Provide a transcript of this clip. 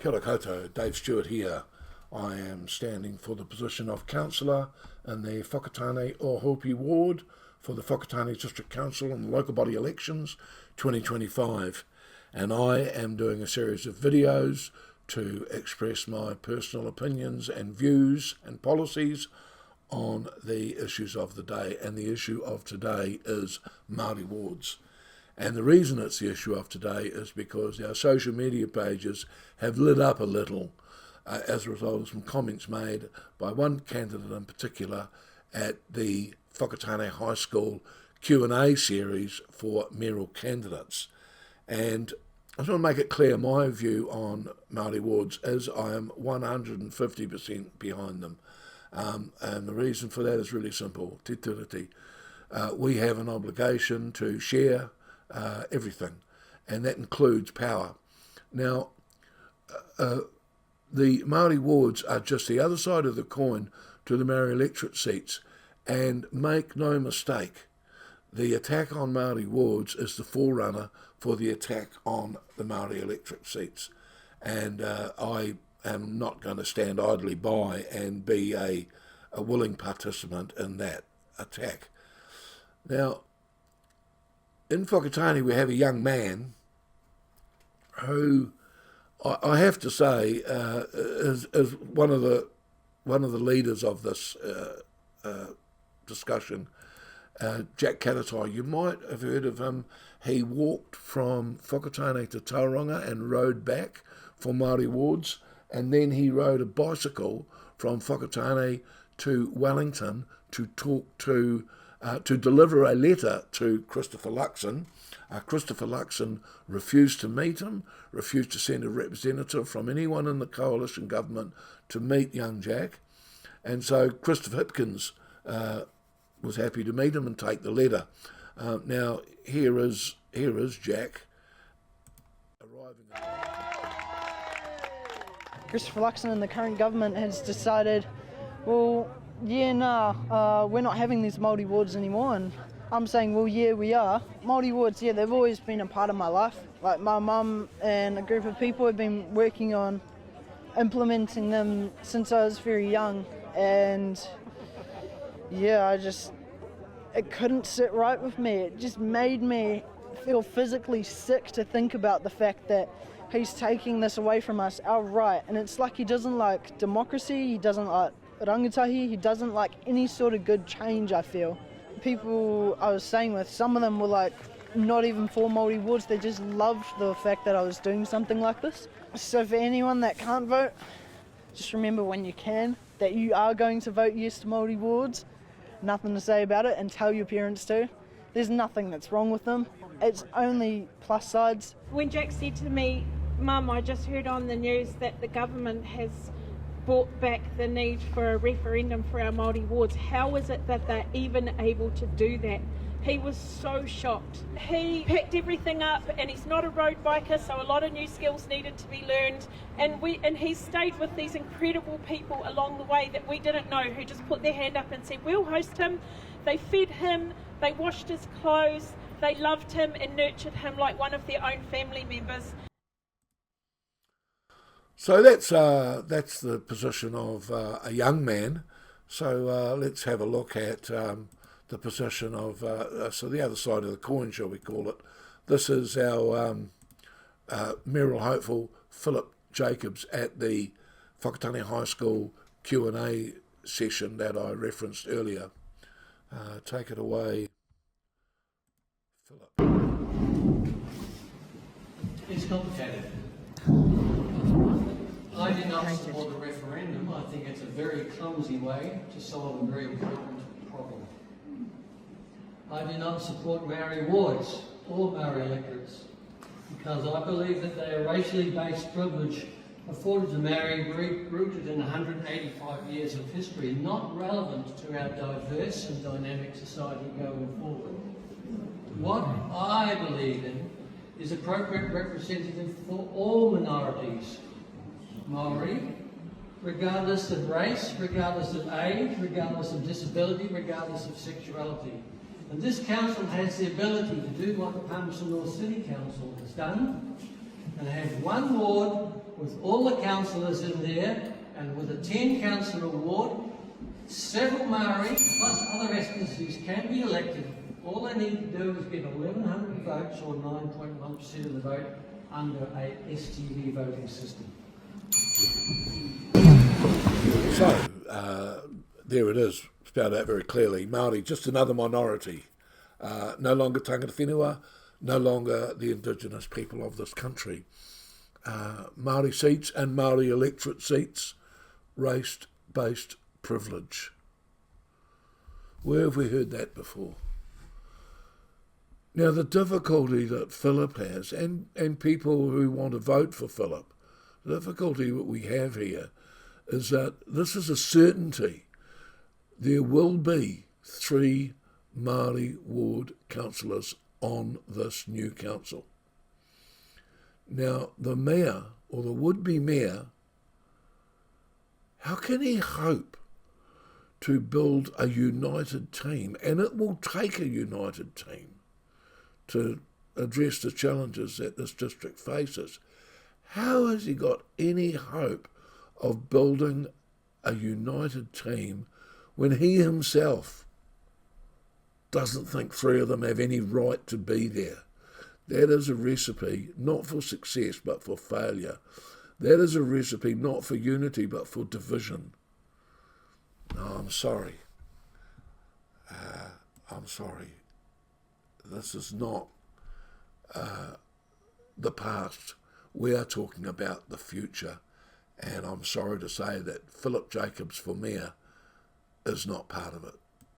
Kia ora koutou, Dave Stewart here. I am standing for the position of councillor in the Whakatane o Hopi ward for the Whakatane District Council and the local body elections 2025. And I am doing a series of videos to express my personal opinions and views and policies on the issues of the day. And the issue of today is Māori wards. And the reason it's the issue of today is because our social media pages have lit up a little as a result of some comments made by one candidate in particular at the Whakatane High School Q&A series for mayoral candidates. And I just want to make it clear, my view on Māori wards is I am 150% behind them. And the reason for that is really simple. Te tiriti. We have an obligation to share everything, and that includes power. Now, the Māori wards are just the other side of the coin to the Māori electorate seats, and make no mistake, the attack on Māori wards is the forerunner for the attack on the Māori electorate seats, and I am not going to stand idly by and be a willing participant in that attack. Now, in Whakatane we have a young man who I have to say is one of the leaders of this discussion, Jack Karatai. You might have heard of him. He walked from Whakatane to Tauranga and rode back for Māori wards, and then he rode a bicycle from Whakatane to Wellington to talk to deliver a letter to Christopher Luxon. Christopher Luxon refused to meet him, refused to send a representative from anyone in the coalition government to meet young Jack. And so Christopher Hipkins was happy to meet him and take the letter. Now, here is Jack arriving Christopher Luxon and the current government has decided, well, yeah, nah, we're not having these Māori wards anymore, and I'm saying, well, yeah, we are. Māori wards, yeah, they've always been a part of my life. Like, my mum and a group of people have been working on implementing them since I was very young, and yeah, it couldn't sit right with me. It just made me feel physically sick to think about the fact that he's taking this away from us outright, and it's like he doesn't like democracy, he doesn't like rangatahi, he doesn't like any sort of good change, I feel. People I was staying with, some of them were like not even for Māori wards, they just loved the fact that I was doing something like this. So for anyone that can't vote, just remember when you can that you are going to vote yes to Māori wards. Nothing to say about it, and tell your parents too. There's nothing that's wrong with them. It's only plus sides. When Jack said to me, Mum, I just heard on the news that the government has brought back the need for a referendum for our Māori wards. How is it that they're even able to do that? He was so shocked. He picked everything up, and he's not a road biker, so a lot of new skills needed to be learned. And he stayed with these incredible people along the way that we didn't know, who just put their hand up and said, we'll host him. They fed him, they washed his clothes, they loved him and nurtured him like one of their own family members. So that's the position of a young man. So let's have a look at the position of so the other side of the coin, shall we call it. This is our mayoral hopeful Philip Jacobs at the Whakatane High School Q&A session that I referenced earlier. Take it away, Philip. It's complicated. I did not support the referendum. I think it's a very clumsy way to solve a very important problem. I do not support Māori wards or Māori electorates because I believe that they are racially based privilege afforded to Māori rooted in 185 years of history, not relevant to our diverse and dynamic society going forward. What I believe in is appropriate representative for all minorities, Māori, regardless of race, regardless of age, regardless of disability, regardless of sexuality. And this council has the ability to do what the Palmerston North City Council has done, and have one ward with all the councillors in there, and with a 10-councillor ward, several Māori plus other ethnicities can be elected. All they need to do is get 1,100 votes, or 9.1% of the vote, under a STV voting system. So, there it is, spelled out very clearly. Māori, just another minority. No longer tangata whenua, no longer the indigenous people of this country. Māori seats and Māori electorate seats, race-based privilege. Where have we heard that before? Now, the difficulty that Philip has, and people who want to vote for Philip, the difficulty that we have here is that this is a certainty. There will be 3 Māori ward councillors on this new council. Now, the mayor, or the would-be mayor, how can he hope to build a united team? And it will take a united team to address the challenges that this district faces. How has he got any hope of building a united team when he himself doesn't think 3 of them have any right to be there? That is a recipe not for success but for failure. That is a recipe not for unity but for division. No, I'm sorry. I'm sorry. This is not the past. We are talking about the future. And I'm sorry to say that Philip Jacobs for mayor is not part of it.